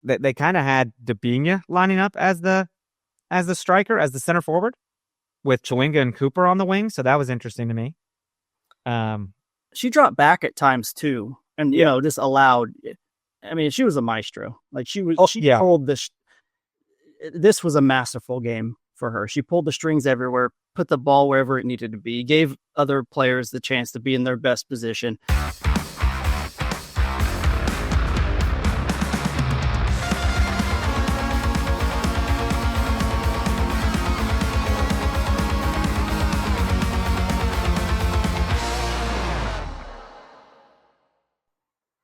they kind of had Debinha lining up as the striker, as the center forward, with Chewinga and Cooper on the wing. So that was interesting to me. She dropped back at times too, and you know, just allowed. I mean, she was a maestro. Like she pulled this. This was a masterful game for her. She pulled the strings everywhere, put the ball wherever it needed to be, gave other players the chance to be in their best position.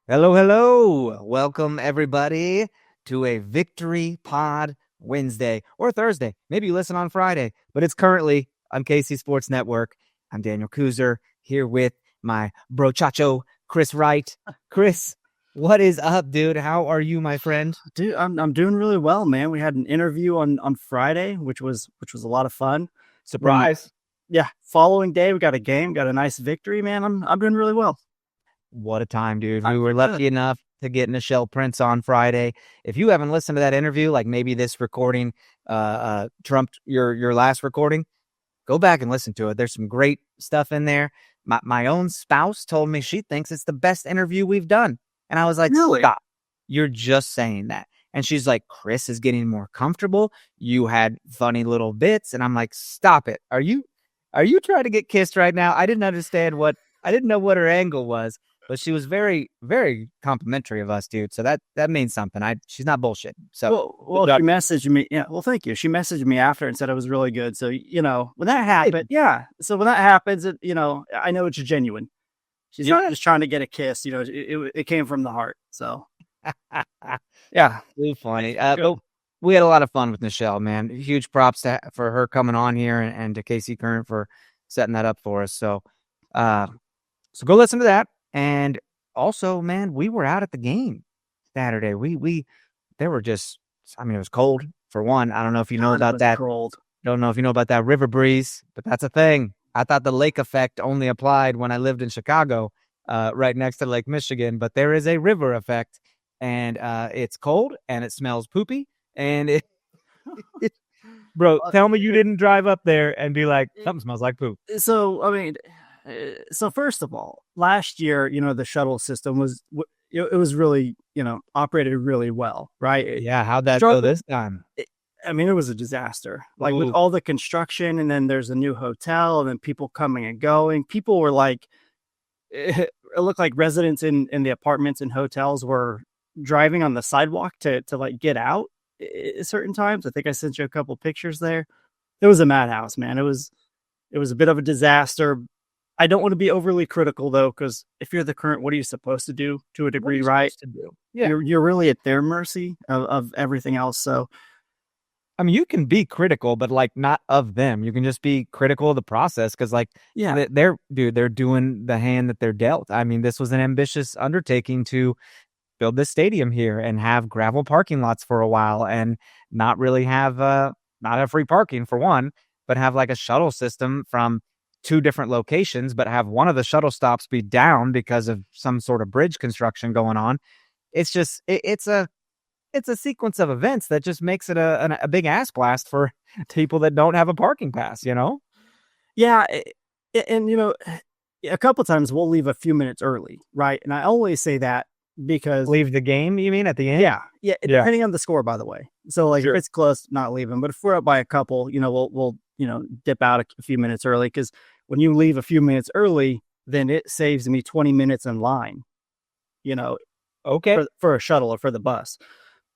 Hello. Welcome, everybody, to a Victory Pod Wednesday or Thursday. Maybe you listen on Friday, but it's currently on KC Sports Network. I'm Daniel Kooser here with my brochacho, Chris Wright. Chris, what is up, dude? How are you, my friend? Dude, I'm doing really well, man. We had an interview on Friday, which was a lot of fun. Surprise. Yeah. Following day, we got a game, got a nice victory, man. I'm doing really well. What a time, dude. We were lucky enough to get Nichelle Prince on Friday. If you haven't listened to that interview, like maybe this recording trumped your last recording, go back and listen to it. There's some great stuff in there. My own spouse told me she thinks it's the best interview we've done. And I was like, really? Stop. You're just saying that. And she's like, Chris is getting more comfortable. You had funny little bits. And I'm like, stop it. Are you trying to get kissed right now? I didn't know what her angle was. But she was very, very complimentary of us, dude. So that means something. She's not bullshitting. So well, she messaged me. Yeah, well, thank you. She messaged me after and said it was really good. So when that happened, So when that happens, I know it's genuine. She's not just trying to get a kiss. It came from the heart. So yeah, really funny. But we had a lot of fun with Nichelle, man. Huge props for her coming on here and to KC Current for setting that up for us. So go listen to that. And also, man, we were out at the game Saturday. There were just, I mean, it was cold for one. I don't know if you know about that. Cold. Don't know if you know about that river breeze, but that's a thing. I thought the lake effect only applied when I lived in Chicago, right next to Lake Michigan, but there is a river effect, and it's cold and it smells poopy. And bro, tell me you didn't drive up there and be like, something smells like poop. So, I mean, first of all, last year, the shuttle system was really, operated really well, right? Yeah. How'd that go this time? It was a disaster. Like with all the construction, and then there's a new hotel, and then people coming and going. People were like, it looked like residents in the apartments and hotels were driving on the sidewalk to like get out at certain times. I think I sent you a couple pictures there. It was a madhouse, man. It was a bit of a disaster. I don't want to be overly critical, though, because if you're the Current, what are you supposed to do to a degree, right? Yeah. You're really at their mercy of everything else. So, I mean, you can be critical, but like not of them. You can just be critical of the process because, they're doing the hand that they're dealt. I mean, this was an ambitious undertaking to build this stadium here and have gravel parking lots for a while and not really have not have free parking for one, but have like a shuttle system from 2 different locations, but have one of the shuttle stops be down because of some sort of bridge construction going on. It's just, it's a sequence of events that just makes it a big ass blast for people that don't have a parking pass, Yeah. And, a couple of times we'll leave a few minutes early, right? And I always say that because leave the game, you mean, at the end? Yeah. Depending on the score, by the way. So if it's close, not leaving, but if we're up by a couple, we'll dip out a few minutes early, because when you leave a few minutes early, then it saves me 20 minutes in line, okay, for a shuttle or for the bus.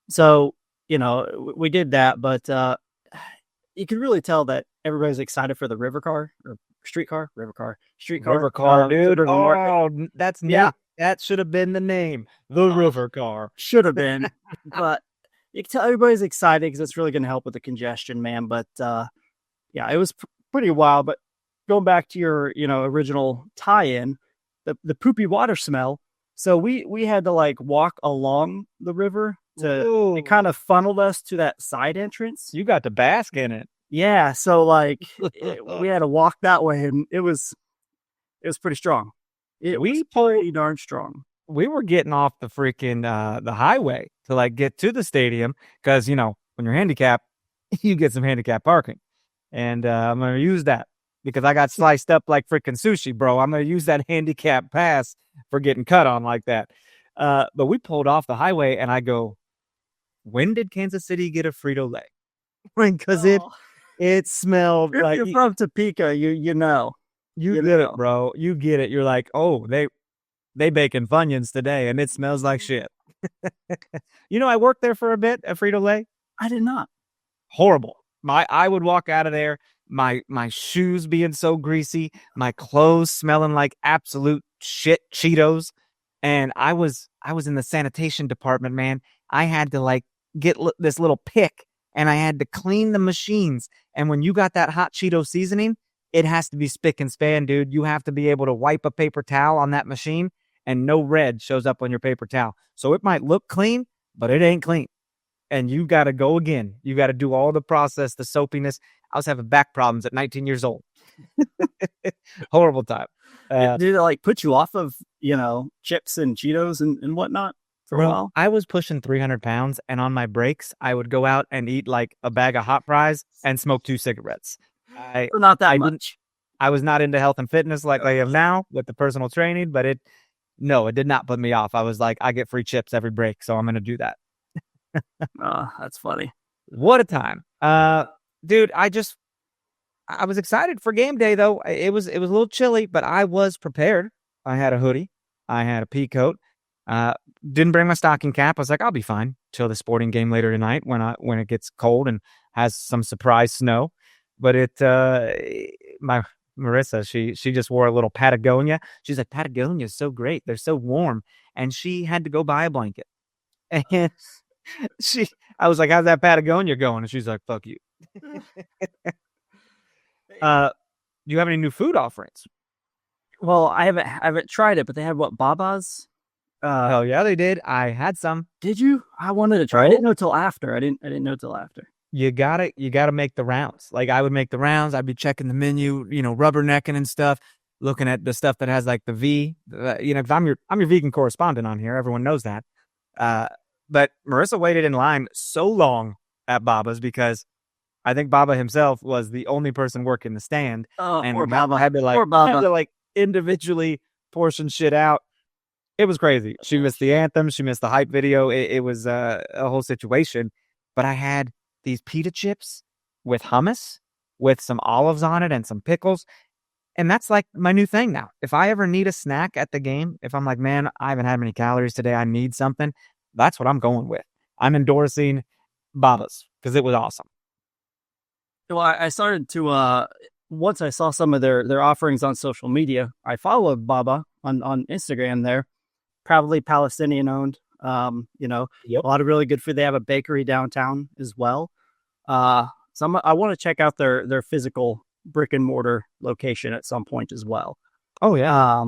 So, we did that, but you could really tell that everybody's excited for the river car or streetcar, river car, dude. Oh, that's neat. That should have been the name. The river car should have been, but you can tell everybody's excited because it's really going to help with the congestion, man. But it was pretty wild. But going back to your, original tie-in, the poopy water smell. So we had to like walk along the river it kind of funneled us to that side entrance. You got to bask in it. Yeah. So we had to walk that way, and it was pretty strong. It was pretty darn strong. we were getting off the freaking the highway to like get to the stadium because when you're handicapped, you get some handicap parking, and I'm gonna use that because I got sliced up like freaking sushi, bro. I'm gonna use that handicap pass for getting cut on like that. But we pulled off the highway, and I go, when did Kansas City get a Frito-Lay? Because it smelled if like you're from Topeka, you know. You get it, bro. You get it. You're like, oh, they baking Funyuns today, and it smells like shit. I worked there for a bit at Frito-Lay. I did not. Horrible. I would walk out of there, my shoes being so greasy, my clothes smelling like absolute shit Cheetos, and I was in the sanitation department, man. I had to like get this little pick, and I had to clean the machines. And when you got that hot Cheeto seasoning, it has to be spick and span, dude. You have to be able to wipe a paper towel on that machine, and no red shows up on your paper towel. So it might look clean, but it ain't clean. And you got to go again. You got to do all the process, the soapiness. I was having back problems at 19 years old. Horrible time. Did it like put you off of, chips and Cheetos and whatnot for a while? I was pushing 300 pounds, and on my breaks, I would go out and eat like a bag of hot fries and smoke 2 cigarettes. Not that much. I was not into health and fitness like I am now with the personal training, but it did not put me off. I was like, I get free chips every break, so I'm going to do that. That's funny. What a time. Dude, I was excited for game day though. It was a little chilly, but I was prepared. I had a hoodie. I had a pea coat. Didn't bring my stocking cap. I was like, I'll be fine till the sporting game later tonight when it gets cold and has some surprise snow. But my Marissa, she just wore a little Patagonia. She's like, Patagonia is so great. They're so warm. And she had to go buy a blanket. And I was like, how's that Patagonia going? And she's like, fuck you. Do you have any new food offerings? Well, I haven't tried it, but they had Babas? Hell yeah, they did. I had some. Did you? I wanted to try. I didn't know till after. I didn't know till after. You gotta make the rounds. Like I would make the rounds. I'd be checking the menu, rubbernecking and stuff, looking at the stuff that has like the V. Because I'm your vegan correspondent on here. Everyone knows that. But Marissa waited in line so long at Baba's because I think Baba himself was the only person working the stand. Oh, and Baba had to individually portion shit out. It was crazy. She missed the anthem. She missed the hype video. It was a whole situation. But I had these pita chips with hummus, with some olives on it and some pickles. And that's like my new thing now. If I ever need a snack at the game, if I'm like, man, I haven't had many calories today, I need something, that's what I'm going with. I'm endorsing Baba's because it was awesome. Well, I started to, once I saw some of their offerings on social media, I followed Baba on Instagram there, probably Palestinian owned. Yep. A lot of really good food. They have a bakery downtown as well. So I want to check out their physical brick and mortar location at some point as well. Oh yeah.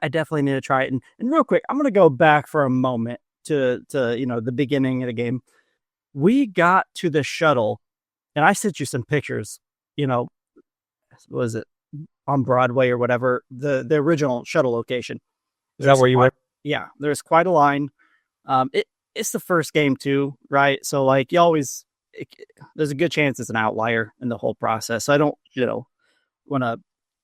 I definitely need to try it. And real quick, I'm going to go back for a moment to the beginning of the game. We got to the shuttle and I sent you some pictures, was it on Broadway or whatever, the original shuttle location. Is that where you went? Yeah, there's quite a line. It's the first game too, right? So like there's a good chance it's an outlier in the whole process. So I don't, want to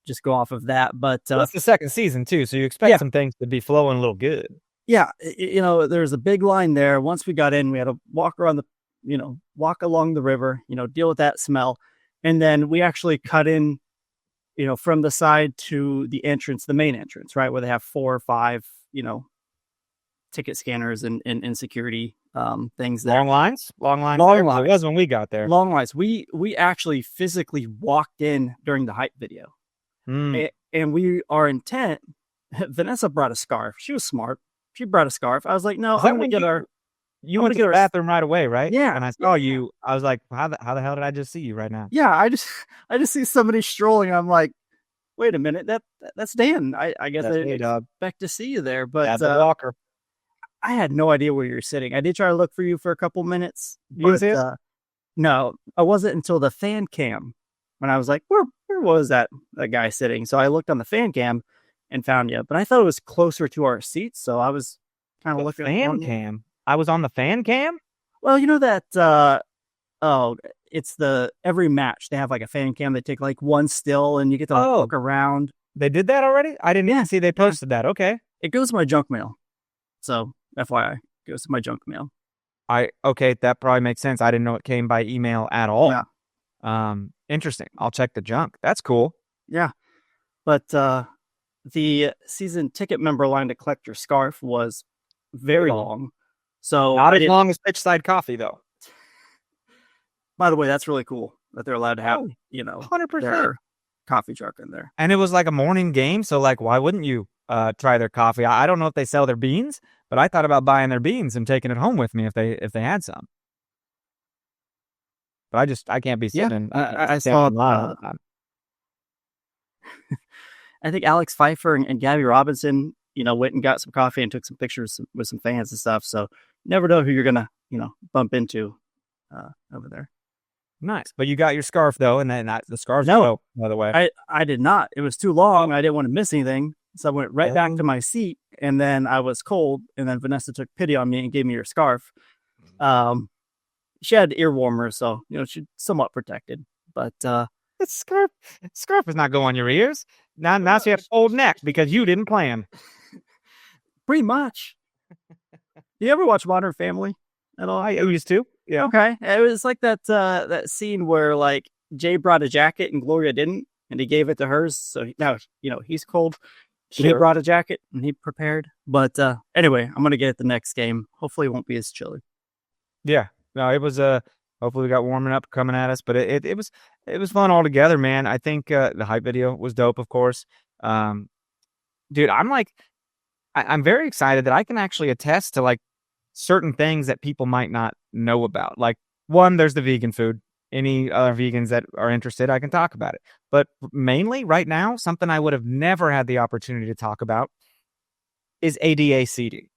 just go off of that. But it's the second season too, so you expect some things to be flowing a little good. Yeah, there's a big line there. Once we got in, we had to walk along the river, deal with that smell, and then we actually cut in, from the side to the entrance, the main entrance, right, where they have 4 or 5, ticket scanners and security things there. Long lines. It was when we got there. Long lines. We actually physically walked in during the hype video, and we are intent. Vanessa brought a scarf. She was smart. She brought a scarf. I was like, no, I'm gonna get her. You went to the bathroom right away, right? Yeah. And I saw you. I was like, how the hell did I just see you right now? Yeah, I just see somebody strolling. I'm like, wait a minute, that's Dan. I guess I didn't expect to see you there, but Walker. I had no idea where you were sitting. I did try to look for you for a couple minutes. You see it? No, I wasn't until the fan cam when I was like, where was that guy sitting? So I looked on the fan cam, and found you. But I thought it was closer to our seats, so I was kind of looking fan cam. I was on the fan cam. Well, you know that it's every match they have like a fan cam. They take like one still and you get to look around. They did that already? I didn't see they posted that. Okay. It goes to my junk mail. So FYI, it goes to my junk mail. Okay, that probably makes sense. I didn't know it came by email at all. Yeah. Interesting. I'll check the junk. That's cool. Yeah. But the season ticket member line to collect your scarf was very long. So not as long as Pitchside Coffee, though. By the way, that's really cool that they're allowed to have, 100% their coffee truck in there. And it was like a morning game, so like, why wouldn't you try their coffee? I don't know if they sell their beans, but I thought about buying their beans and taking it home with me if they had some. But I can't be sitting. I saw a lot. I think Alex Pfeiffer and Gabby Robinson, went and got some coffee and took some pictures with some fans and stuff. So you never know who you're gonna, bump into over there. Nice. But you got your scarf though, and then the scarf. No, by the way, I did not. It was too long. I didn't want to miss anything, so I went right back to my seat. And then I was cold, and then Vanessa took pity on me and gave me her scarf. She had ear warmers, so she's somewhat protected. But the scarf is not go on your ears. Now she had a cold neck because you didn't plan. Pretty much. You ever watch Modern Family at all? I used to. Yeah. Okay. It was like that scene where like Jay brought a jacket and Gloria didn't, and he gave it to hers. So now he's cold. Sure. He brought a jacket and he prepared. But anyway, I'm gonna get it the next game. Hopefully, it won't be as chilly. Yeah. No, it was hopefully we got warming up coming at us, but it was fun altogether, man. I think the hype video was dope, of course. Dude, I'm very excited that I can actually attest to like certain things that people might not know about. Like, one, there's the vegan food. Any other vegans that are interested, I can talk about it. But mainly right now, something I would have never had the opportunity to talk about is ADA seating.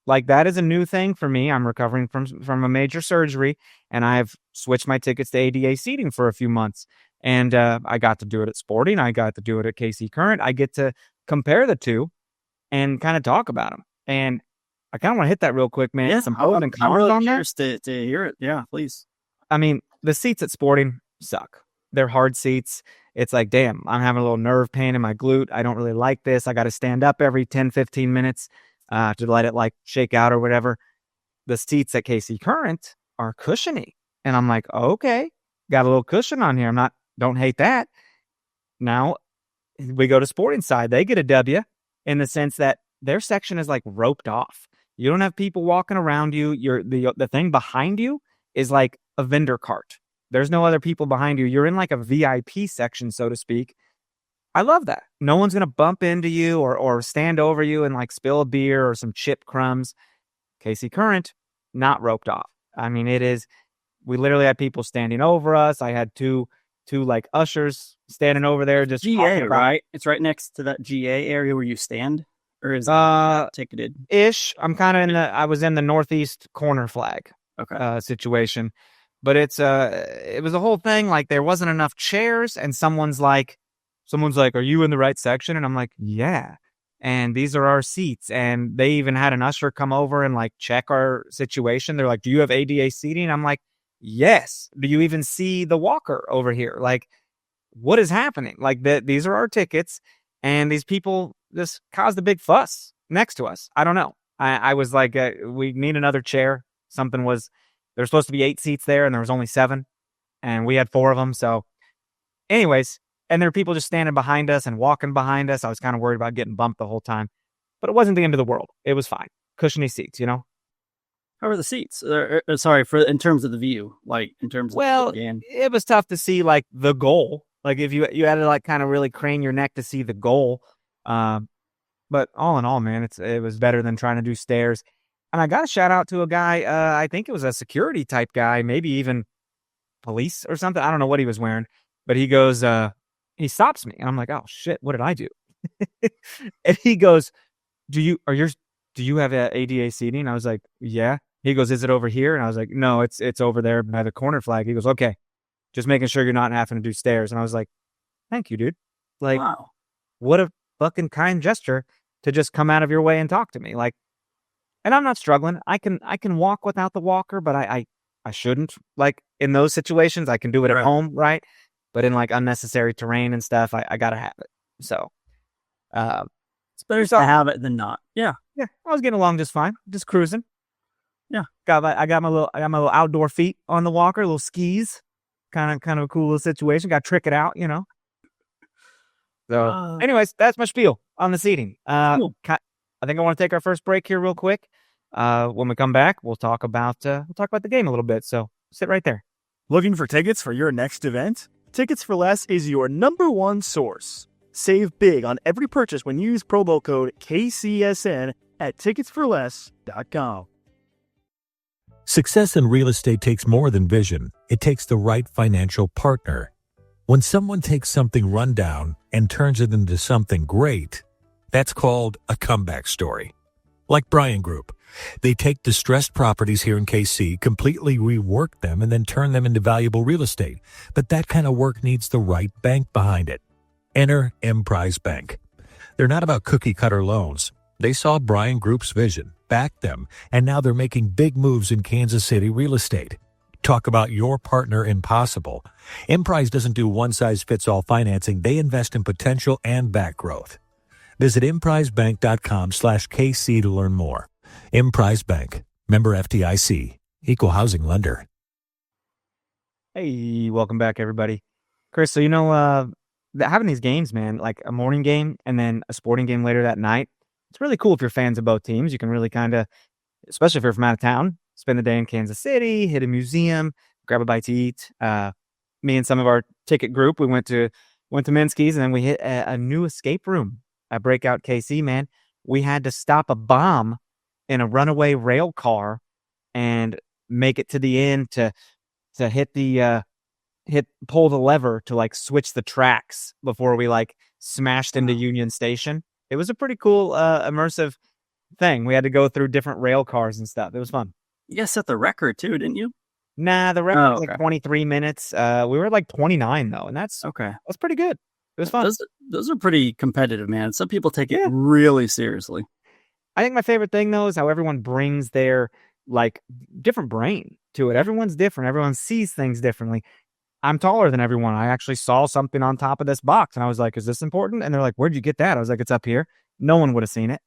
Like, that is a new thing for me. I'm recovering from a major surgery, and I've switched my tickets to ADA seating for a few months. And I got to do it at Sporting. I got to do it at KC Current. I get to compare the two and kind of talk about them. And I kind of want to hit that real quick, man. Yeah, some pros and cons really on that. To hear it. Yeah, please. I mean, the seats at Sporting suck. They're hard seats. It's like, damn, I'm having a little nerve pain in my glute. I don't really like this. I got to stand up every 10, 15 minutes to let it like shake out or whatever. The seats at KC Current are cushiony. And I'm like, okay, got a little cushion on here. Don't hate that. Now we go to Sporting side. They get a W in the sense that their section is like roped off. You don't have people walking around you. The thing behind you is like a vendor cart. There's no other people behind you. You're in like a VIP section, so to speak. I love that. No one's going to bump into you or stand over you and like spill a beer or some chip crumbs. KC Current, not roped off. I mean, we literally had people standing over us. I had two like ushers standing over there. Just GA, right? It's right next to that GA area where you stand. Or is ticketed? Ish. I'm kind of I was in the northeast corner flag situation. But it was a whole thing. Like, there wasn't enough chairs, and someone's like, are you in the right section? And I'm like, yeah. And these are our seats. And they even had an usher come over and like check our situation. They're like, do you have ADA seating? I'm like, yes. Do you even see the walker over here? Like, what is happening? Like, these are our tickets, and these people just caused a big fuss next to us. I don't know. I was like, we need another chair. There's supposed to be 8 seats there, and there was only 7, and we had 4 of them. So anyways, and there were people just standing behind us and walking behind us. I was kind of worried about getting bumped the whole time, but it wasn't the end of the world. It was fine. Cushiony seats, How are the seats? Sorry, in terms of the view, like in terms of it was tough to see like the goal. Like, if you had to like kind of really crane your neck to see the goal. But all in all, man, it was better than trying to do stairs. And I got a shout out to a guy, I think it was a security type guy, maybe even police or something. I don't know what he was wearing, but he goes, he stops me, and I'm like, oh shit, what did I do? And he goes, do you have ADA seating? I was like, yeah. He goes, is it over here? And I was like, no, it's over there by the corner flag. He goes, okay, just making sure you're not having to do stairs. And I was like, thank you, dude. Like, wow. What a fucking kind gesture to just come out of your way and talk to me. Like, and I'm not struggling. I can walk without the walker, but I shouldn't. Like in those situations, I can do it at home, right? But in like unnecessary terrain and stuff, I gotta have it. So, it's better to have it than not. Yeah, yeah. I was getting along just fine, just cruising. Yeah, I got my little outdoor feet on the walker, little skis. Kind of a cool little situation. Got to trick it out, you know. So, anyways, that's my spiel on the seating. Cool. I think I want to take our first break here real quick. When we come back, we'll talk about the game a little bit. So sit right there. Looking for tickets for your next event? Tickets for Less is your #1 source. Save big on every purchase when you use promo code KCSN at ticketsforless.com. Success in real estate takes more than vision. It takes the right financial partner. When someone takes something rundown and turns it into something great, that's called a comeback story. Like Bryan Group. They take distressed properties here in KC, completely rework them, and then turn them into valuable real estate. But that kind of work needs the right bank behind it. Enter Emprise Bank. They're not about cookie-cutter loans. They saw Bryan Group's vision, backed them, and now they're making big moves in Kansas City real estate. Talk about your partner impossible. Emprise doesn't do one-size-fits-all financing. They invest in potential and back growth. Visit emprisebank.com/KC to learn more. Emprise Bank. Member FDIC. Equal housing lender. Hey, welcome back, everybody. Chris, so having these games, man, like a morning game and then a sporting game later that night, it's really cool if you're fans of both teams. You can really kind of, especially if you're from out of town, spend the day in Kansas City, hit a museum, grab a bite to eat. Me and some of our ticket group, we went to Minsky's, and then we hit a new escape room at Breakout KC, man. We had to stop a bomb in a runaway rail car and make it to the end to pull the lever to like switch the tracks before we like smashed into Union Station. It was a pretty cool immersive thing. We had to go through different rail cars and stuff. It was fun. You guys set the record too, didn't you? Nah, the record was like 23 minutes. We were like 29 though, and that's pretty good. It was fun. Those are pretty competitive, man. Some people take it really seriously. I think my favorite thing though is how everyone brings their like different brain to it. Everyone's different. Everyone sees things differently. I'm taller than everyone. I actually saw something on top of this box and I was like, is this important? And they're like, where'd you get that? I was like, it's up here. No one would have seen it.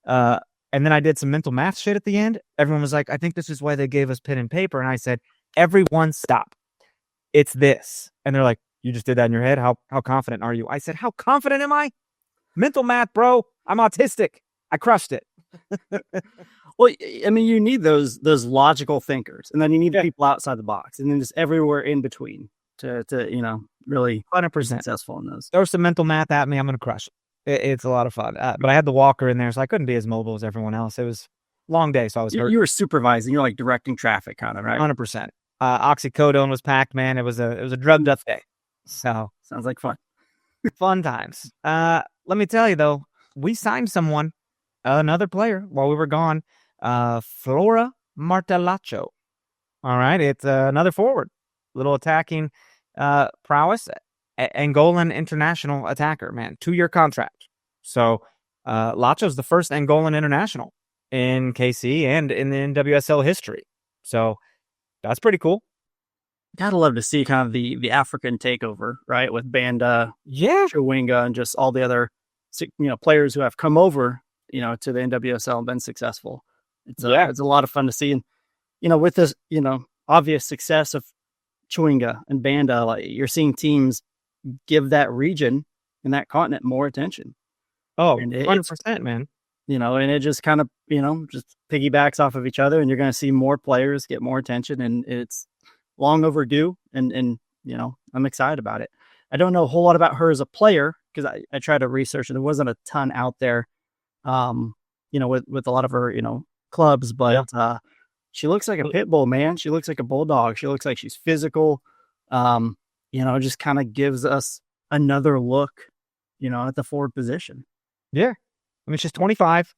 And then I did some mental math shit at the end. Everyone was like, I think this is why they gave us pen and paper. And I said, everyone stop. It's this. And they're like, you just did that in your head? How confident are you? I said, how confident am I? Mental math, bro. I'm autistic. I crushed it. Well, I mean, you need those logical thinkers, and then you need people outside the box, and then just everywhere in between to really 100% successful in those. Throw some mental math at me, I'm going to crush it. It's a lot of fun. But I had the walker in there, so I couldn't be as mobile as everyone else. It was a long day, so I was hurt. You were supervising. You're like directing traffic, kind of, right? 100%. Oxycodone was packed, man. It was a drugged up day. So sounds like fun. Fun times. Let me tell you though, we signed someone, another player, while we were gone. Flora Martellaccio. All right, it's another forward, little attacking prowess, Angolan international attacker. Man, 2-year contract. So Laccio's the first Angolan international in KC and in the NWSL history. So that's pretty cool. Gotta love to see kind of the African takeover, right? With Banda, Chawinga, and just all the other players who have come over, to the NWSL and been successful. It's a lot of fun to see. And, with this, obvious success of Chawinga and Banda, like you're seeing teams give that region and that continent more attention. Oh, 100%, man. And it just kind of, just piggybacks off of each other, and you're going to see more players get more attention, and it's long overdue. And I'm excited about it. I don't know a whole lot about her as a player because I tried to research and there wasn't a ton out there, with a lot of her, clubs, but she looks like a pit bull, man. She looks like a bulldog. She looks like she's physical. Just kind of gives us another look, at the forward position. Yeah. I mean, she's 25,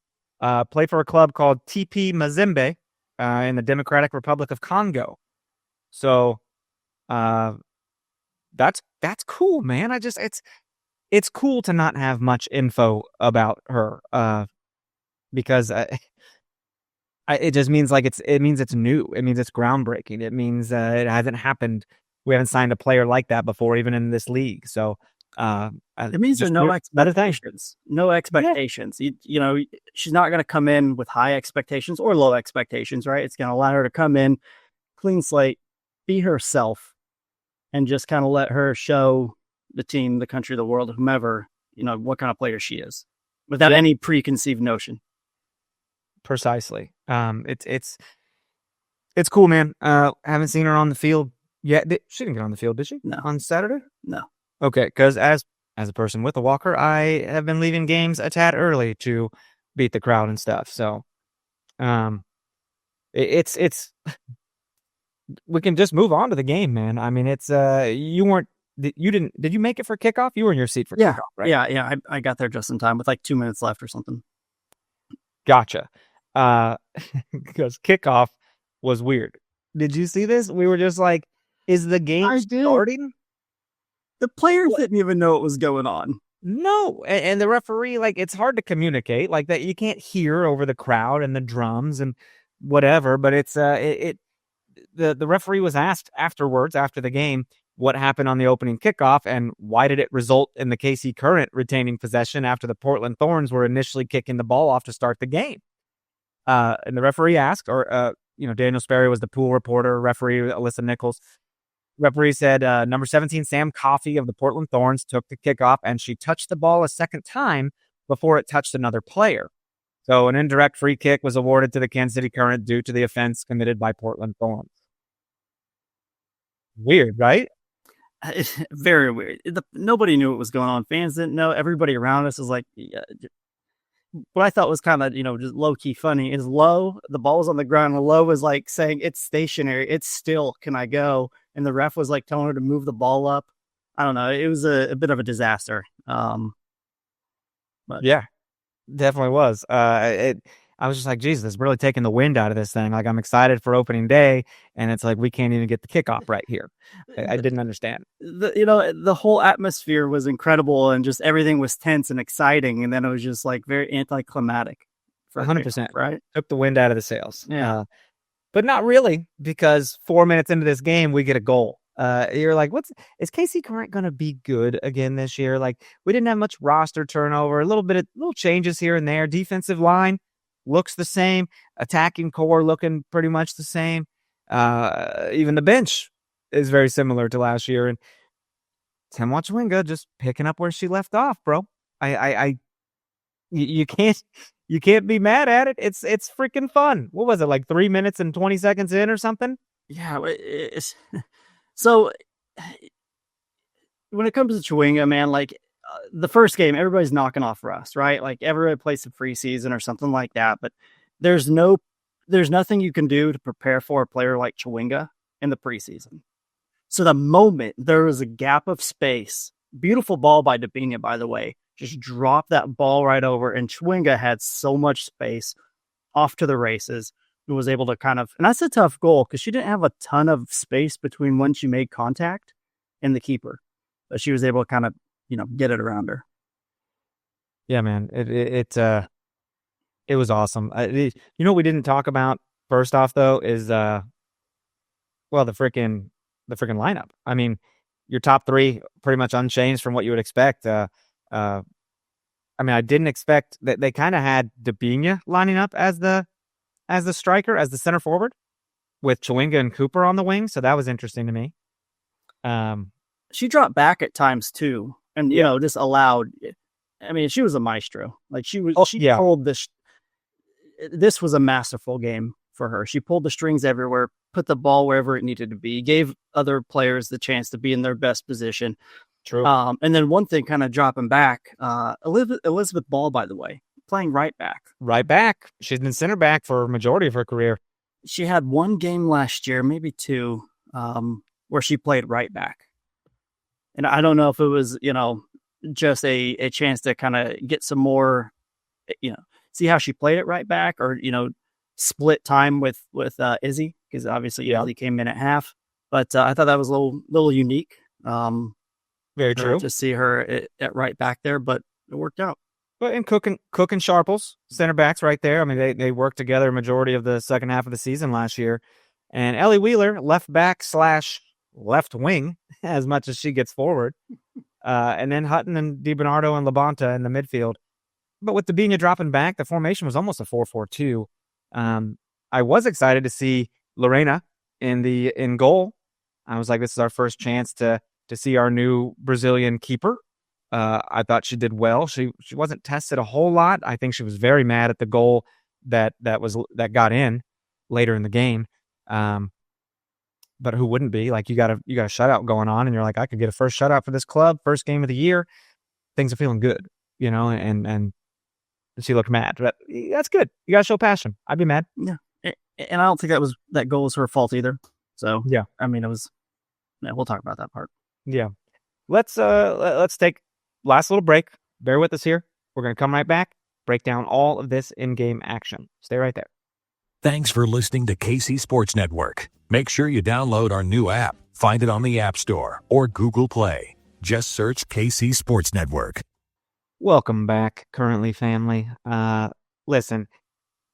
played for a club called TP Mazembe in the Democratic Republic of Congo. So that's cool, man. it's cool to not have much info about her, because it just means like it means it's new. It means it's groundbreaking. It means it hasn't happened. We haven't signed a player like that before, even in this league. So it means there's no expectations. No expectations. Yeah. You know, she's not going to come in with high expectations or low expectations, right? It's going to allow her to come in, clean slate, be herself, and just kind of let her show the team, the country, the world, whomever, you know, what kind of player she is, without any preconceived notion. Precisely. It's cool, man. Haven't seen her on the field yet. She didn't get on the field, did she? No. On Saturday? No. Okay, because as a person with a walker, I have been leaving games a tad early to beat the crowd and stuff. So, it's we can just move on to the game, man. I mean, it's did you make it for kickoff? You were in your seat for kickoff, right? Yeah. I got there just in time with like 2 minutes left or something. Gotcha. Because kickoff was weird. Did you see this? We were just like, is the game starting? The players didn't even know what was going on. No, and the referee, like, it's hard to communicate like that. You can't hear over the crowd and the drums and whatever, but it's the referee was asked afterwards, after the game, what happened on the opening kickoff and why did it result in the KC Current retaining possession after the Portland Thorns were initially kicking the ball off to start the game. And the referee asked, Daniel Sperry was the pool reporter, referee Alyssa Nichols. Referee said, number 17, Sam Coffey of the Portland Thorns took the kickoff and she touched the ball a second time before it touched another player. So an indirect free kick was awarded to the Kansas City Current due to the offense committed by Portland Thorns. Weird, right? Very weird. Nobody knew what was going on. Fans didn't know. Everybody around us is like, what I thought was kind of, just low key funny is Low, the ball was on the ground. And Low was like saying, it's stationary. It's still, can I go? And the ref was like telling her to move the ball up. I don't know. It was a bit of a disaster. But yeah, definitely was. I was just like, Jesus, it's really taking the wind out of this thing. Like, I'm excited for opening day, and it's like we can't even get the kickoff right here. I didn't understand. The whole atmosphere was incredible, and just everything was tense and exciting, and then it was just like very anticlimactic. 100%, right? Took the wind out of the sails. Yeah, but not really, because 4 minutes into this game, we get a goal. You're like, is KC Current going to be good again this year? Like, we didn't have much roster turnover, little changes here and there. Defensive line looks the same. Attacking core looking pretty much the same. Even the bench is very similar to last year. And Temwa Chwinga just picking up where she left off, bro. You can't be mad at it. It's freaking fun. What was it, like 3 minutes and 20 seconds in or something? Yeah. So when it comes to Chwinga, man, like the first game, everybody's knocking off rust, right? Like everybody plays some preseason or something like that, but there's nothing you can do to prepare for a player like Chwinga in the preseason. So the moment there was a gap of space, beautiful ball by Dabinia, by the way, just dropped that ball right over, and Chwinga had so much space off to the races. And was able to and that's a tough goal because she didn't have a ton of space between when she made contact and the keeper, but she was able to kind of, get it around her. Yeah, man. It was awesome. What we didn't talk about first off though is the freaking lineup. I mean, your top three pretty much unchanged from what you would expect. I didn't expect that they kind of had Dabinia lining up as the striker, as the center forward, with Chwinga and Cooper on the wing. So that was interesting to me. She dropped back at times too. And, just allowed, she was a maestro. Like pulled this. This was a masterful game for her. She pulled the strings everywhere, put the ball wherever it needed to be, gave other players the chance to be in their best position. True. And then one thing kind of dropping back, Elizabeth Ball, by the way, playing right back. Right back. She's been center back for a majority of her career. She had one game last year, maybe two, where she played right back. And I don't know if it was, just a chance to kind of get some more, see how she played it right back, or, split time with Izzy, because obviously Izzy came in at half. But I thought that was a little unique. Very true. to see her at right back there, but it worked out. But in Cook and Sharples, center backs right there. I mean, they worked together a majority of the second half of the season last year. And Ellie Wheeler, left back / left wing, as much as she gets forward. And then Hutton and DiBernardo and Labonta in the midfield. But with Debinha dropping back, the formation was almost a 4-4-2. I was excited to see Lorena in goal. I was like, this is our first chance to see our new Brazilian keeper. I thought she did well. She wasn't tested a whole lot. I think she was very mad at the goal that got in later in the game. But who wouldn't be? Like, you got a shutout going on, and you're like, I could get a first shutout for this club, first game of the year. Things are feeling good, and she looked mad. But that's good. You got to show passion. I'd be mad. Yeah. And I don't think that goal was her fault either. So, yeah. I mean, it was, we'll talk about that part. Yeah. Let's take last little break. Bear with us here. We're going to come right back, break down all of this in-game action. Stay right there. Thanks for listening to KC Sports Network. Make sure you download our new app. Find it on the App Store or Google Play. Just search KC Sports Network. Welcome back, Currently family. Listen,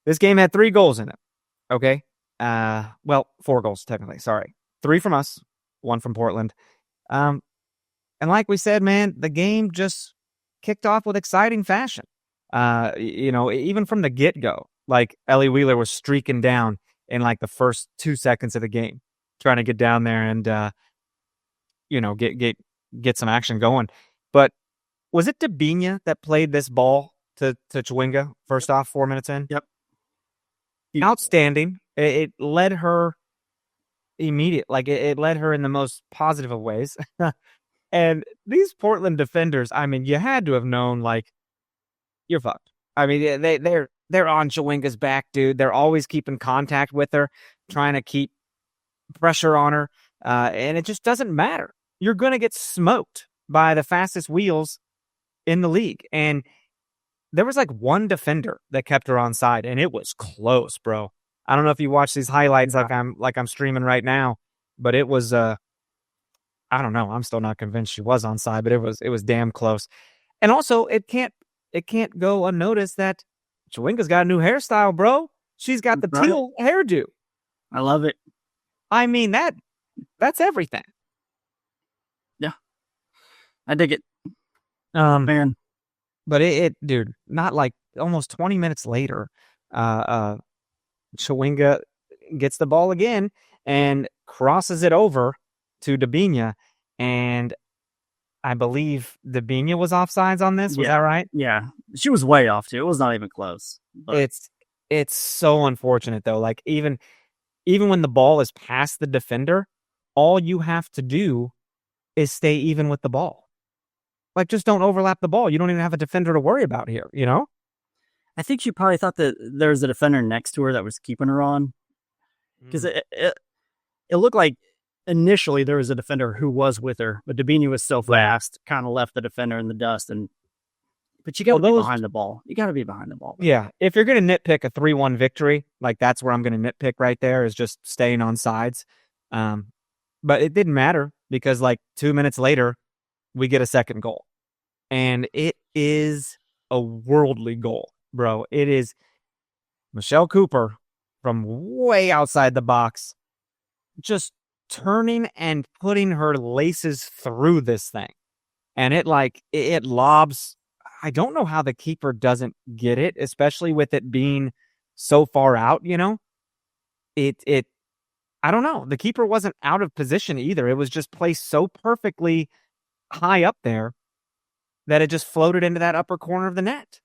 this game had 3 goals in it. Okay? 4 goals, technically. Sorry. 3 from us, 1 from Portland. And like we said, man, the game just kicked off with exciting fashion. Even from the get-go, like Ellie Wheeler was streaking down in like the first 2 seconds of the game, trying to get down there and, get some action going. But was it Debinha that played this ball to Chwinga first off 4 minutes in? Yep. Outstanding. It led her it led her in the most positive of ways. And these Portland defenders, I mean, you had to have known, like, you're fucked. I mean, they're on Chwinga's back, dude. They're always keeping contact with her, trying to keep pressure on her. And it just doesn't matter. You're going to get smoked by the fastest wheels in the league. And there was like one defender that kept her on side, and it was close, bro. I don't know if you watch these highlights like I'm streaming right now, but it was I don't know. I'm still not convinced she was on side, but it was damn close. And also, it can't go unnoticed that Chwinga's got a new hairstyle, bro. She's got the teal hairdo. I love it. I mean, that's everything. Yeah. I dig it. Man. But it dude, not like almost 20 minutes later, Chwinga gets the ball again and crosses it over to Debinha, and I believe Debinha was offsides on this. Was that right? Yeah. She was way off too. It was not even close. But It's so unfortunate though. Like even when the ball is past the defender, all you have to do is stay even with the ball. Like, just don't overlap the ball. You don't even have a defender to worry about here, you know? I think she probably thought that there was a defender next to her that was keeping her on. Because it looked like initially there was a defender who was with her, but Debinha was so fast, kind of left the defender in the dust. But you got to be behind the ball. You got to be behind the ball. Yeah. If you're going to nitpick a 3-1 victory, like that's where I'm going to nitpick right there, is just staying on sides. But it didn't matter because like 2 minutes later, we get a second goal. And it is a worldly goal, bro. It is Michelle Cooper from way outside the box, just turning and putting her laces through this thing. And it lobs. I don't know how the keeper doesn't get it, especially with it being so far out, you know? I don't know. The keeper wasn't out of position either. It was just placed so perfectly high up there that it just floated into that upper corner of the net.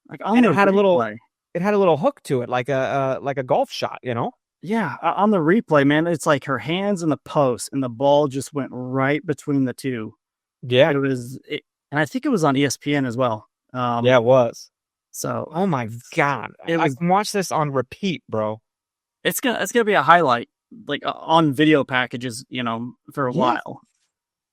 And it had a little hook to it, like a golf shot, you know? Yeah, on the replay, man, it's like her hands in the post and the ball just went right between the two. Yeah. And I think it was on ESPN as well. Yeah, it was. So, oh my God. I can watch this on repeat, bro. It's gonna be a highlight, like on video packages, you know, for a while.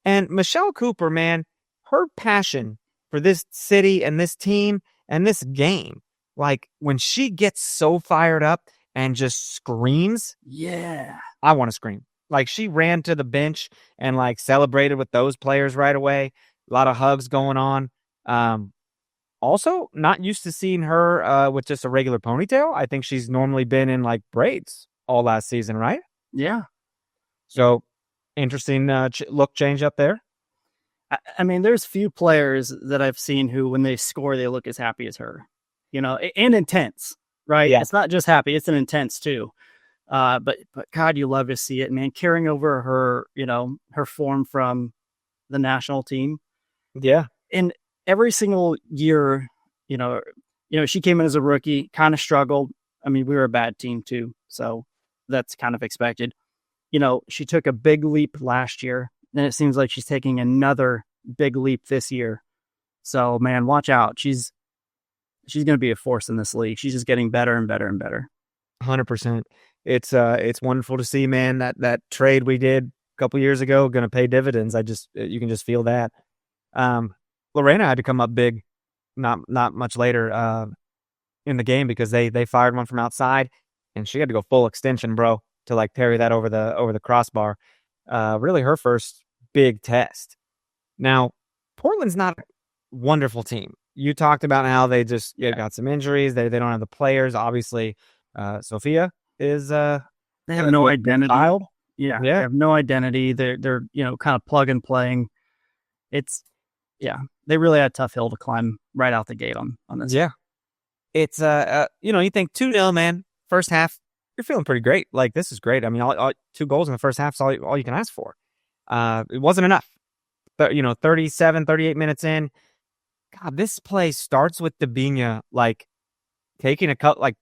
And Michelle Cooper, man, her passion for this city and this team and this game, like when she gets so fired up and just screams, yeah, I want to scream. Like, she ran to the bench and, like, celebrated with those players right away. A lot of hugs going on. Also, not used to seeing her with just a regular ponytail. I think she's normally been in, like, braids all last season, right? Yeah. So, interesting look change up there. I mean, there's few players that I've seen who, when they score, they look as happy as her, and intense, right? Yeah. It's not just happy, it's an intense too. But God, you love to see it, man. Carrying over her, her form from the national team. Yeah. And every single year, she came in as a rookie, kind of struggled. I mean, we were a bad team too, so that's kind of expected. She took a big leap last year. Then it seems like she's taking another big leap this year. So, man, watch out. She's going to be a force in this league. She's just getting better and better and better. 100%. It's wonderful to see, man, that trade we did a couple years ago going to pay dividends. You can just feel that. Lorena had to come up big, not much later in the game, because they fired one from outside, and she had to go full extension, bro, to like parry that over the crossbar. Really her first big test. Now, Portland's not a wonderful team. You talked about how they just got some injuries. They don't have the players. Obviously, Sophia is they have no identity. Child. Yeah, they have no identity. They're kind of plug and playing. They really had a tough hill to climb right out the gate on this. Yeah, it's you think 2-0, man. First half, you're feeling pretty great. Like, this is great. I mean, all 2 goals in the first half is all you can ask for. It wasn't enough. But 37, 38 minutes in, God, this play starts with Debinha like taking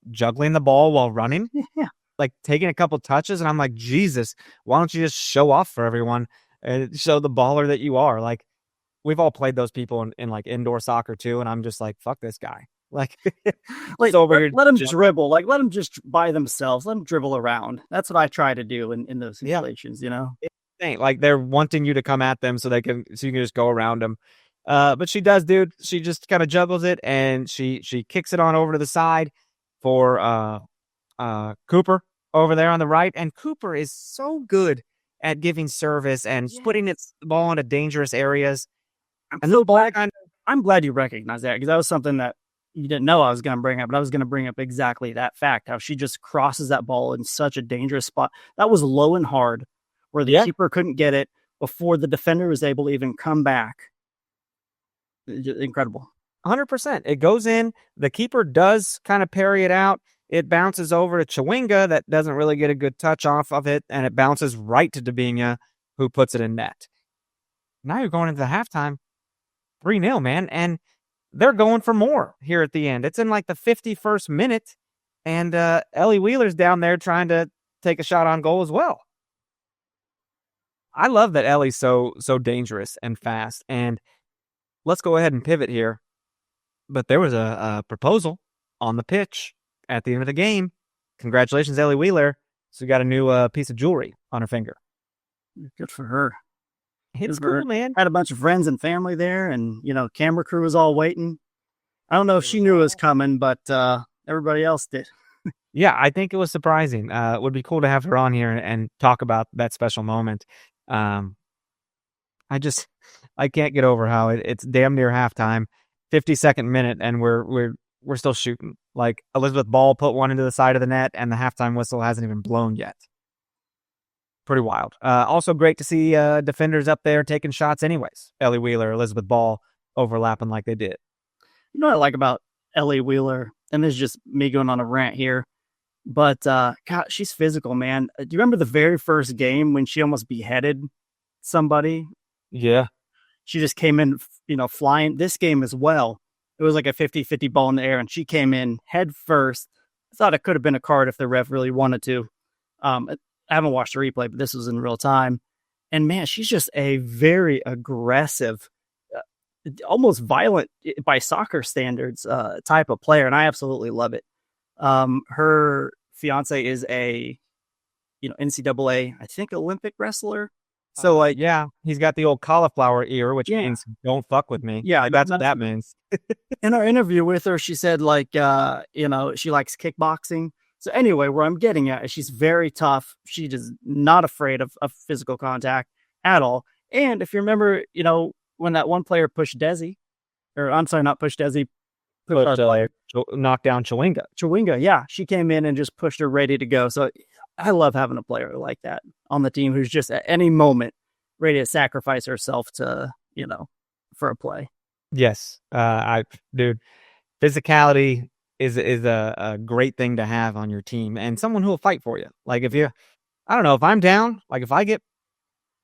juggling the ball while running. Yeah. Like taking a couple touches, and I'm like, Jesus, why don't you just show off for everyone and show the baller that you are? Like, we've all played those people in like indoor soccer too, and I'm just like, fuck this guy. Like let them dribble. Like, let them just by themselves. Let them dribble around. That's what I try to do in those situations. Like, they're wanting you to come at them so you can just go around them. But she does, dude. She just kind of juggles it, and she kicks it on over to the side for Cooper over there on the right. And Cooper is so good at giving service and putting the ball into dangerous areas. I'm glad you recognize that, because that was something that you didn't know I was going to bring up, but I was going to bring up exactly that fact, how she just crosses that ball in such a dangerous spot. That was low and hard, where the keeper couldn't get it before the defender was able to even come back. Incredible. 100%. It goes in. The keeper does kind of parry it out. It bounces over to Chawinga, that doesn't really get a good touch off of it, and it bounces right to Debinha, who puts it in net. Now you're going into the halftime 3-0, man, and they're going for more here at the end. It's in like the 51st minute, and Ellie Wheeler's down there trying to take a shot on goal as well. I love that Ellie's so dangerous and fast. And let's go ahead and pivot here. But there was a proposal on the pitch at the end of the game. Congratulations, Ellie Wheeler. So you got a new piece of jewelry on her finger. Good for her. It's cool, man. Had a bunch of friends and family there, and camera crew was all waiting. I don't know if she knew it was coming, but everybody else did. Yeah, I think it was surprising. It would be cool to have her on here and talk about that special moment. I can't get over how it's damn near halftime, 52nd minute, and we're still shooting. Like, Elizabeth Ball put one into the side of the net, and the halftime whistle hasn't even blown yet. Pretty wild. Also great to see defenders up there taking shots anyways. Ellie Wheeler, Elizabeth Ball overlapping like they did. You know what I like about Ellie Wheeler, and this is just me going on a rant here, but God, she's physical, man. Do you remember the very first game when she almost beheaded somebody? Yeah. She just came in, flying. This game as well, it was like a 50-50 ball in the air, and she came in head first. I thought it could have been a card if the ref really wanted to. I haven't watched the replay, but this was in real time. And man, she's just a very aggressive, almost violent by soccer standards type of player. And I absolutely love it. Her fiance is a, NCAA, I think, Olympic wrestler. So he's got the old cauliflower ear, which means don't fuck with me. Yeah, that's what that means. In our interview with her, she said she likes kickboxing. So anyway, where I'm getting at is she's very tough. She is not afraid of physical contact at all. And if you remember, when that one player pushed Desi, or I'm sorry, not pushed Desi, pushed our player, knocked down Chewinga. Chewinga, yeah, she came in and just pushed her ready to go. So I love having a player like that on the team who's just at any moment ready to sacrifice herself to, for a play. Yes, dude, physicality is a great thing to have on your team, and someone who will fight for you. Like I don't know, if I'm down, like if I get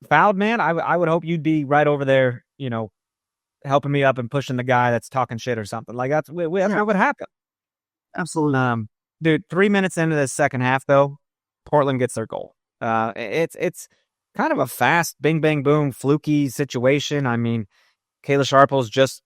fouled, man, I would hope you'd be right over there, helping me up and pushing the guy that's talking shit or something. Like that's what would happen. Absolutely. Dude, 3 minutes into the second half, though, Portland gets their goal. It's kind of a fast, bing, bang, boom, fluky situation. I mean, Kayla Sharples just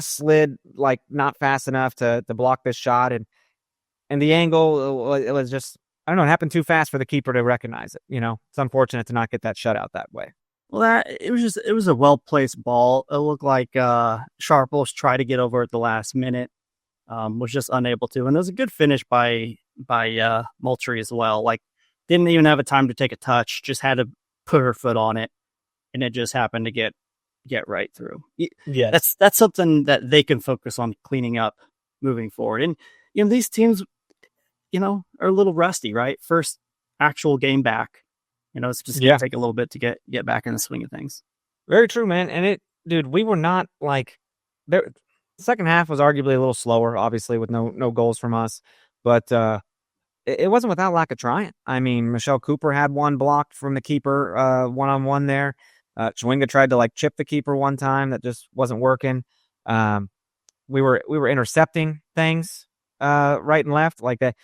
slid like not fast enough to block this shot, and the angle it was just, I don't know, it happened too fast for the keeper to recognize it. It's unfortunate to not get that shutout that way. Well, it was a well placed ball. It looked like Sharples tried to get over at the last minute, was just unable to, and it was a good finish by Moultrie as well. Like, didn't even have a time to take a touch, just had to put her foot on it, and it just happened to get right through. Yeah, that's something that they can focus on cleaning up moving forward. And these teams, are a little rusty, right? First actual game back, it's just gonna take a little bit to get back in the swing of things. Very true, man. And dude, we were not like there. Second half was arguably a little slower, obviously, with no goals from us, but it wasn't without lack of trying. I mean, Michelle Cooper had one blocked from the keeper, 1-on-1 there. Chewinga tried to like chip the keeper one time, that just wasn't working. We were intercepting things right and left. Like the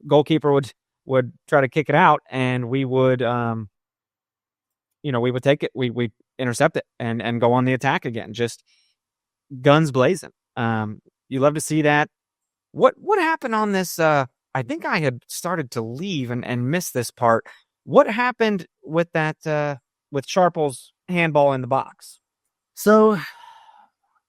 goalkeeper would try to kick it out, and we would we would take it, we intercept it and go on the attack again, just guns blazing. You love to see that. What happened on this? I think I had started to leave and miss this part. What happened with that? With Sharple's handball in the box? So it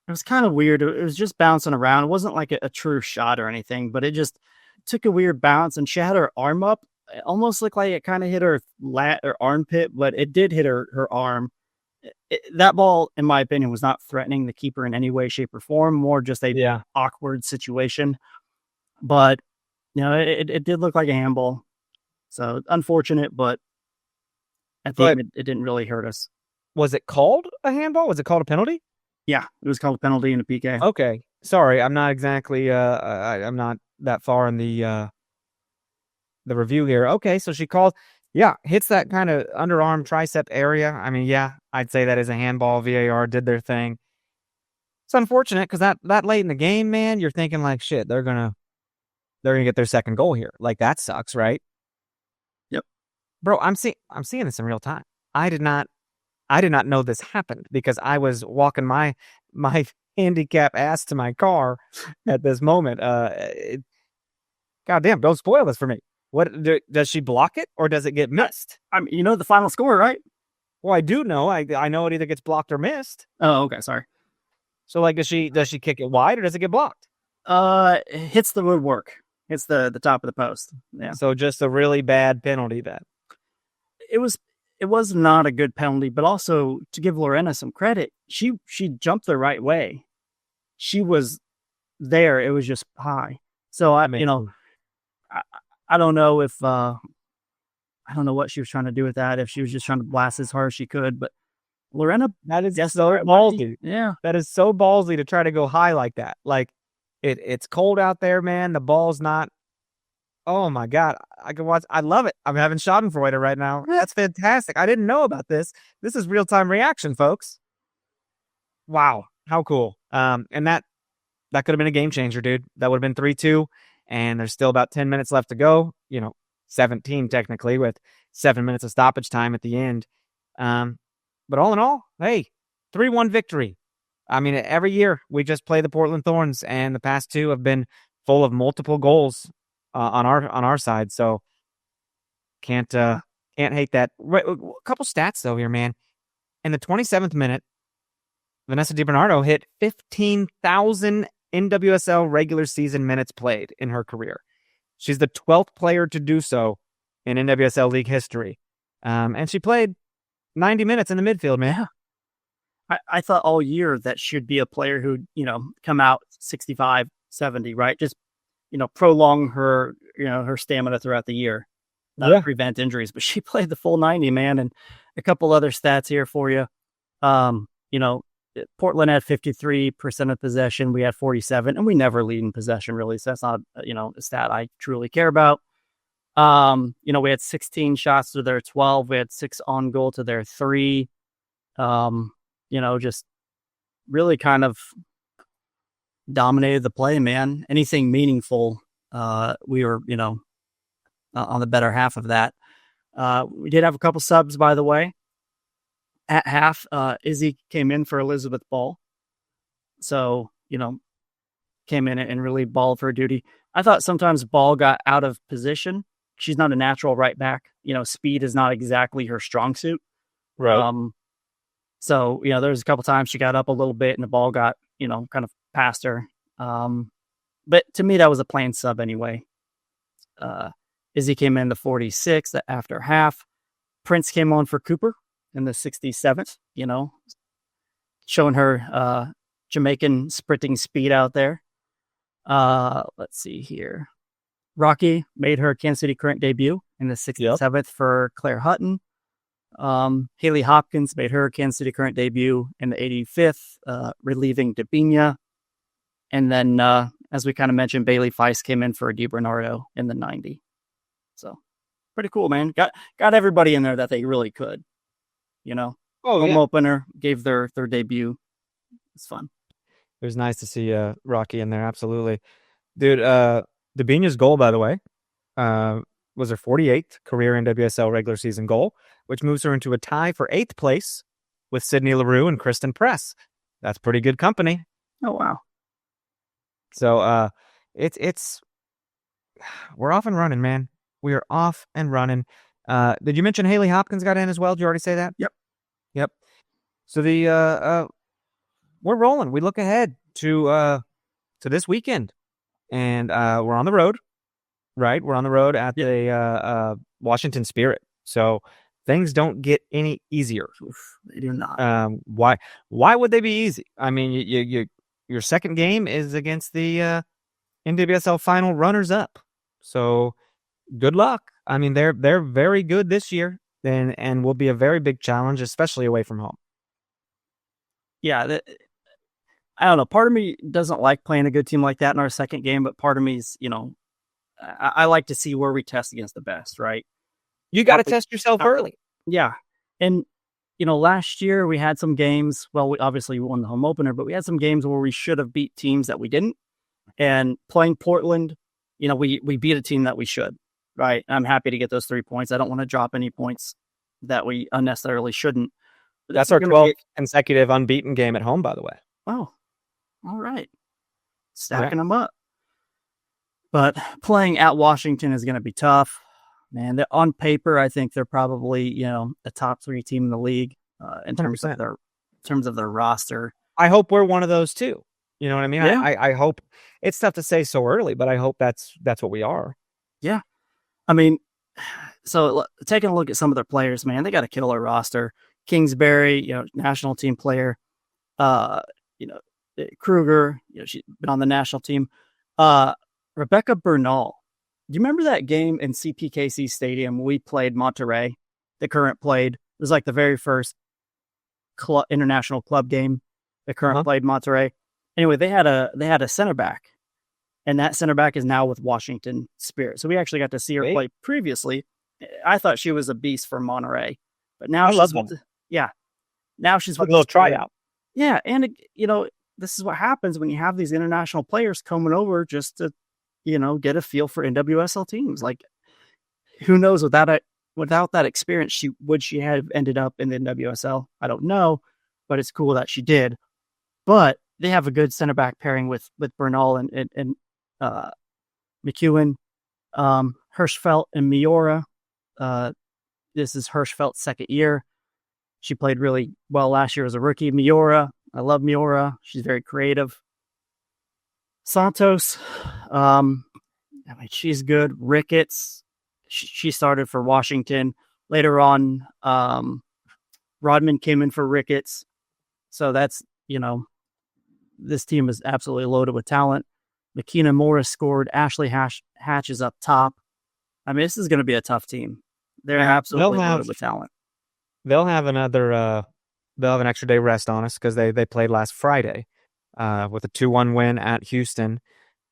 was kind of weird. It was just bouncing around. It wasn't like a true shot or anything, but it just took a weird bounce, and she had her arm up. It almost looked like it kind of hit her lat or armpit, but it did hit her arm. That ball, in my opinion, was not threatening the keeper in any way, shape, or form. More just a awkward situation. But it did look like a handball. So unfortunate, but I think it didn't really hurt us. Was it called a handball? Was it called a penalty? Yeah, it was called a penalty and a PK. Okay. Sorry, I'm not exactly I'm not that far in the review here. Okay, so she called, hits that kind of underarm tricep area. I mean, I'd say that is a handball. VAR did their thing. It's unfortunate because that late in the game, man, you're thinking like, shit, they're gonna get their second goal here. Like, that sucks, right? Yep. Bro, I'm seeing this in real time. I did not know this happened because I was walking my handicap ass to my car at this moment. Goddamn, don't spoil this for me. What does she block it or does it get missed? I mean, the final score, right? Well, I do know. I know it either gets blocked or missed. Oh, okay, sorry. So, like, does she kick it wide or does it get blocked? It hits the woodwork. Hits the top of the post. Yeah. So just a really bad penalty then. It was not a good penalty, but also to give Lorena some credit, she jumped the right way. She was there. It was just high. So I don't know if I don't know what she was trying to do with that. If she was just trying to blast as hard as she could, but Lorena, that is so ballsy. Yeah, that is so ballsy to try to go high like that. Like it's cold out there, man. The ball's not. Oh my God, I can watch. I love it. I'm having Schadenfreude right now. That's fantastic. I didn't know about this. This is real time reaction, folks. Wow, how cool. And that could have been a game changer, dude. That would have been 3-2, and there's still about 10 minutes left to go. 17 technically, with 7 minutes of stoppage time at the end. But all in all, hey, 3-1 victory. I mean, every year we just play the Portland Thorns, and the past two have been full of multiple goals on our side. So can't hate that. Right, a couple stats though here, man. In the 27th minute, Vanessa DiBernardo hit 15,000 NWSL regular season minutes played in her career. She's the 12th player to do so in NWSL League history. And she played 90 minutes in the midfield, man. I thought all year that she'd be a player who'd, come out 65, 70, right? Just, prolong her, her stamina throughout the year, not prevent injuries. But she played the full 90, man. And a couple other stats here for you. Portland had 53% of possession. We had 47, and we never lead in possession, really. So that's not, a stat I truly care about. We had 16 shots to their 12. We had 6 on goal to their 3. Just really kind of dominated the play, man. Anything meaningful, we were, on the better half of that. We did have a couple subs, by the way. At half, Izzy came in for Elizabeth Ball. So, came in and really balled for her duty. I thought sometimes Ball got out of position. She's not a natural right back. Speed is not exactly her strong suit. Right. So, there was a couple times she got up a little bit and the ball got, kind of past her. But to me, that was a plain sub anyway. Izzy came in the 46th after half. Prince came on for Cooper in the 67th, showing her Jamaican sprinting speed out there. Let's see here. Rocky made her Kansas City Current debut in the 67th for Claire Hutton. Haley Hopkins made her Kansas City Current debut in the 85th, relieving Dabinia. And then, as we kind of mentioned, Bailey Feist came in for Di Bernardo in the 90. So pretty cool, man. Got everybody in there that they really could, home opener, gave their debut. It's fun. It was nice to see Rocky in there. Absolutely. Dude, Dabinia's goal, by the way, was her 48th career NWSL regular season goal, which moves her into a tie for 8th place with Sydney Leroux and Kristen Press. That's pretty good company. Oh, wow. So it's we're off and running, man. We are off and running. Did you mention Haley Hopkins got in as well? Did you already say that? Yep. So we're rolling. We look ahead to this weekend, and we're on the road, right? We're on the road at the Washington Spirit. So things don't get any easier. They do not. Why would they be easy? I mean, your second game is against the NWSL final runners-up. So good luck. I mean, they're very good this year, and will be a very big challenge, especially away from home. Yeah, I don't know. Part of me doesn't like playing a good team like that in our second game, but part of me is, I like to see where we test against the best, right? You got to test yourself early. Yeah. And, last year we had some games, well, we obviously won the home opener, but we had some games where we should have beat teams that we didn't. And playing Portland, we beat a team that we should, right? I'm happy to get those 3 points. I don't want to drop any points that we unnecessarily shouldn't. That's our 12th consecutive unbeaten game at home, by the way. Oh, all right. Stacking them up. But playing at Washington is going to be tough. Man, on paper, I think they're probably, a top 3 team in the league in terms of their roster. I hope we're one of those too. You know what I mean? Yeah. I hope it's tough to say so early, but I hope that's what we are. Yeah. I mean, so taking a look at some of their players, man, they got a killer roster. Kingsbury, national team player. Kruger, she's been on the national team. Rebecca Bernal. Do you remember that game in CPKC Stadium? We played Monterrey. The Current played. It was like the very first international club game. The Current played Monterrey. Anyway, they had a center back, and that center back is now with Washington Spirit. So we actually got to see her play previously. I thought she was a beast for Monterrey, but now now she's with a little tryout. Yeah, and this is what happens when you have these international players coming over just to get a feel for NWSL teams. Like, who knows, without that experience, would she have ended up in the NWSL? I don't know, but it's cool that she did. But they have a good center back pairing with Bernal and McEwen, Hirschfeld and Miura. This is Hirschfeld's second year. She played really well last year as a rookie. Miura, I love Miura. She's very creative. Santos, I mean, she's good. Ricketts, she started for Washington. Later on, Rodman came in for Ricketts. So that's, this team is absolutely loaded with talent. Makina Morris scored. Ashley Hatch is up top. I mean, this is going to be a tough team. They're absolutely loaded with talent. They'll have another. They'll have an extra day rest on us because they played last Friday with a 2-1 win at Houston.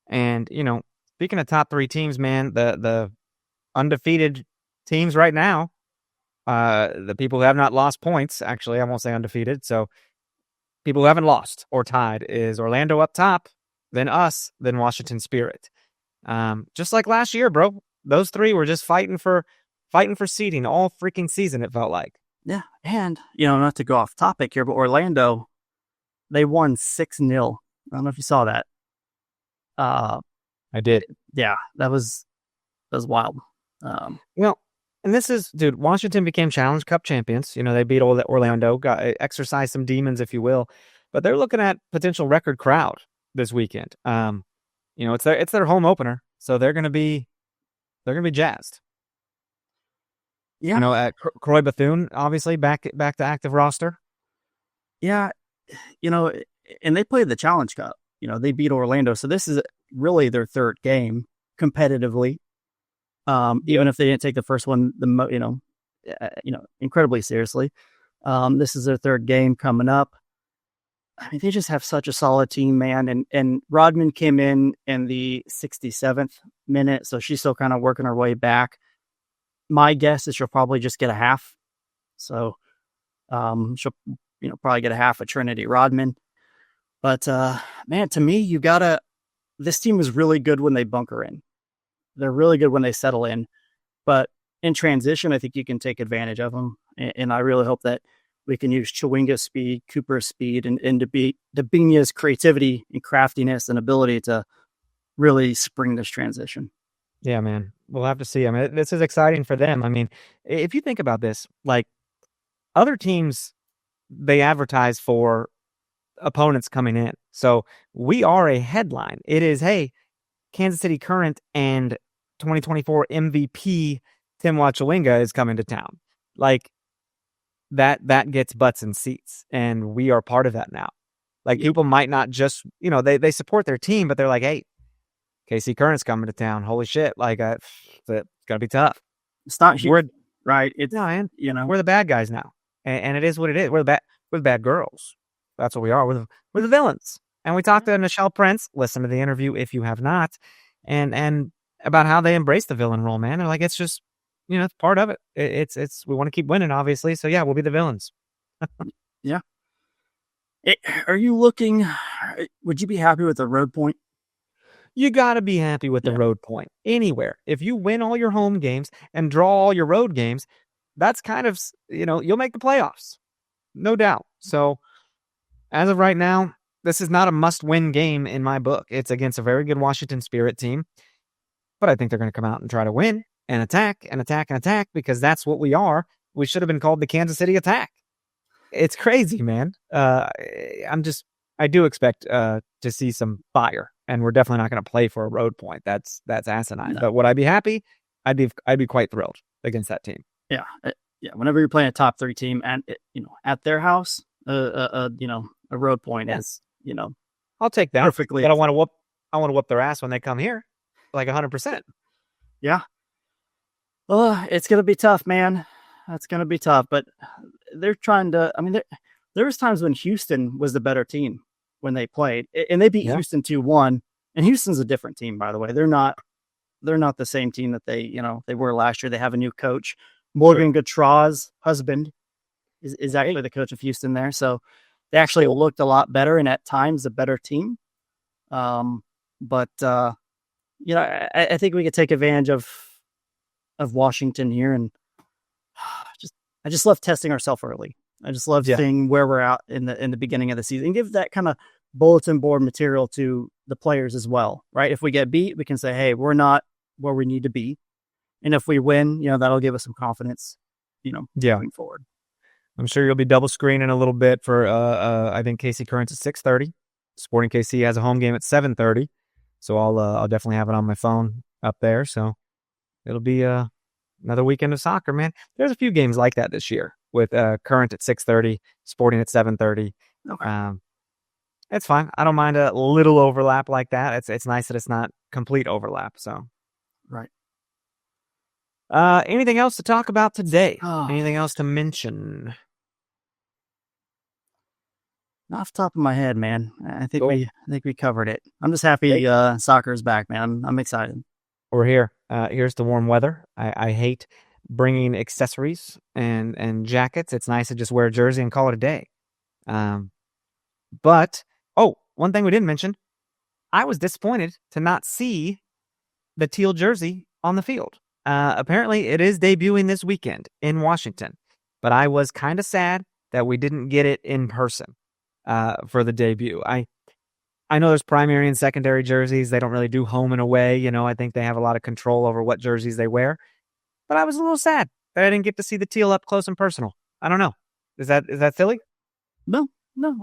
And speaking of top 3 teams, man, the undefeated teams right now, the people who have not lost points. Actually, I won't say undefeated. So people who haven't lost or tied is Orlando up top, then us, then Washington Spirit. Just like last year, bro. Those 3 were just fighting for seeding all freaking season, it felt like. Yeah, and, not to go off topic here, but Orlando, they won 6-0. I don't know if you saw that. I did. Yeah, that was wild. And this is, dude, Washington became Challenge Cup champions. They beat Orlando, exercised some demons, if you will. But they're looking at potential record crowd this weekend. It's their home opener, so they're going to be jazzed. Yeah. Croy Bethune, obviously, back to active roster. Yeah. And they played the Challenge Cup. They beat Orlando. So this is really their 3rd game competitively. Even if they didn't take the first one, incredibly seriously. This is their 3rd game coming up. I mean, they just have such a solid team, man. And Rodman came in the 67th minute. So she's still kind of working her way back. My guess is she'll probably just get a half. So she'll, probably get a half of Trinity Rodman. But, man, to me, this team is really good when they bunker in. They're really good when they settle in. But in transition, I think you can take advantage of them. And I really hope that we can use Chawinga's speed, Cooper's speed, and Debinya's creativity and craftiness and ability to really spring this transition. Yeah, man. We'll have to see. I mean, this is exciting for them. I mean, if you think about this, like other teams, they advertise for opponents coming in. So we are a headline. It is, hey, Kansas City Current and 2024 MVP Timwa Chawinga is coming to town. Like that gets butts and seats, and we are part of that now. Like people might not just, they support their team, but they're like, hey, KC Current's coming to town. Holy shit. Like, it's going to be tough. It's not huge, right? It's, we're the bad guys now. And it is what it is. We're the bad girls. That's what we are. We're the villains. And we talked to Nichelle Prince. Listen to the interview if you have not. And about how they embrace the villain role, man. They're like, it's just, it's part of it. It's we want to keep winning, obviously. So yeah, we'll be the villains. Yeah. Would you be happy with the road point? You got to be happy with the road point anywhere. If you win all your home games and draw all your road games, that's kind of, you'll make the playoffs. No doubt. So as of right now, this is not a must-win game in my book. It's against a very good Washington Spirit team, but I think they're going to come out and try to win and attack and attack and attack because that's what we are. We should have been called the Kansas City Attack. It's crazy, man. I do expect to see some fire, and we're definitely not going to play for a road point. That's asinine. No. But would I be happy? I'd be quite thrilled against that team. Yeah, yeah. Whenever you're playing a top 3 team, and at their house, a road point is, I'll take that perfectly. But I want to whoop their ass when they come here, like 100%. Yeah. Well, it's gonna be tough, man. That's gonna be tough. But they're trying to. I mean, there was times when Houston was the better team when they played, and they beat Houston 2-1. And Houston's a different team, by the way. They're not the same team that they were last year. They have a new coach. Morgan Gautraw's husband is actually the coach of Houston there. So they actually looked a lot better and at times a better team. But I think we could take advantage of Washington here, and I just love testing ourselves early. I just love seeing where we're at in the beginning of the season and give that kind of bulletin board material to the players as well, right? If we get beat, we can say, hey, we're not where we need to be. And if we win, that'll give us some confidence, going forward. I'm sure you'll be double screening a little bit for, I think KC Currents at 6:30. Sporting KC has a home game at 7:30. So I'll definitely have it on my phone up there. So it'll be another weekend of soccer, man. There's a few games like that this year with Current at 6:30, Sporting at 7:30. Okay. It's fine. I don't mind a little overlap like that. It's nice that it's not complete overlap. So Right. anything else to talk about today? Oh. Anything else to mention? Not off the top of my head, man. I think Cool. we covered it. I'm just happy soccer's back, man. I'm excited. We're here. Here's the warm weather. I hate bringing accessories and jackets. It's nice to just wear a jersey and call it a day. But one thing we didn't mention, I was disappointed to not see the teal jersey on the field. Apparently it is debuting this weekend in Washington, but I was kind of sad that we didn't get it in person for the debut. I know there's primary and secondary jerseys. They don't really do home and away. You know, I think they have a lot of control over what jerseys they wear. But I was a little sad that I didn't get to see the teal up close and personal. I don't know. Is that silly? No.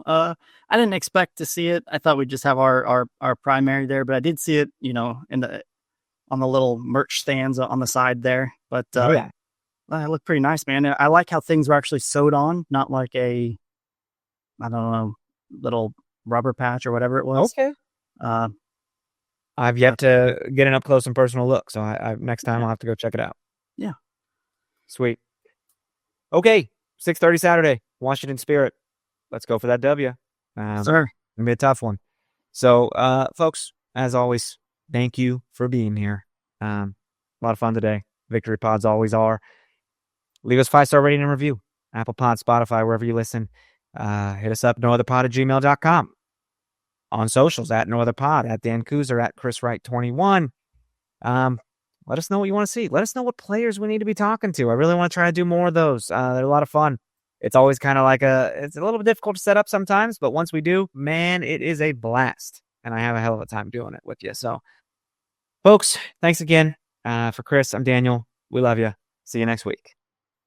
I didn't expect to see it. I thought we'd just have our primary there, but I did see it, on the little merch stands on the side there. But it looked pretty nice, man. I like how things were actually sewed on, not like I don't know, little rubber patch or whatever it was. Okay. I've yet to get an up close and personal look, so I next time I'll have to go check it out. Yeah. Sweet. Okay, 6:30 Saturday, Washington Spirit. Let's go for that W. Sir. It'll be a tough one. So, folks, as always, thank you for being here. A lot of fun today. Victory pods always are. Leave us 5-star rating and review. Apple Pod, Spotify, wherever you listen. Hit us up, nootherpod@gmail.com. On socials, at nootherpod, at Dan Kooser, at Chris Wright 21. Let us know what you want to see. Let us know what players we need to be talking to. I really want to try to do more of those. They're a lot of fun. It's always kind of it's a little bit difficult to set up sometimes, but once we do, man, it is a blast. And I have a hell of a time doing it with you. So, folks, thanks again. For Chris, I'm Daniel. We love you. See you next week.